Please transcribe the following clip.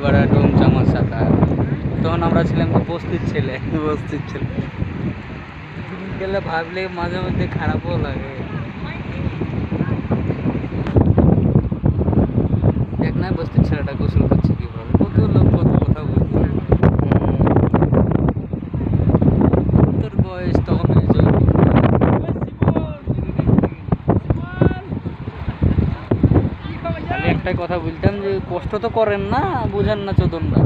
বাড়া ডোম চামার সাঁতার। তখন আমরা ছিলাম তো বস্তির ছেলে। বস্তির ছেলে। গেলে ভাবলে মাঝে মধ্যে খারাপও লাগে। দেখ না বস্তির ছেলেটা গোসল করছে কিভাবে, কত লোক কত কথা বলছে। তোর বয়স তখন খালি একটাই কথা বলতাম যে কষ্ট তো করেন না, বুঝেন না চোদনরা।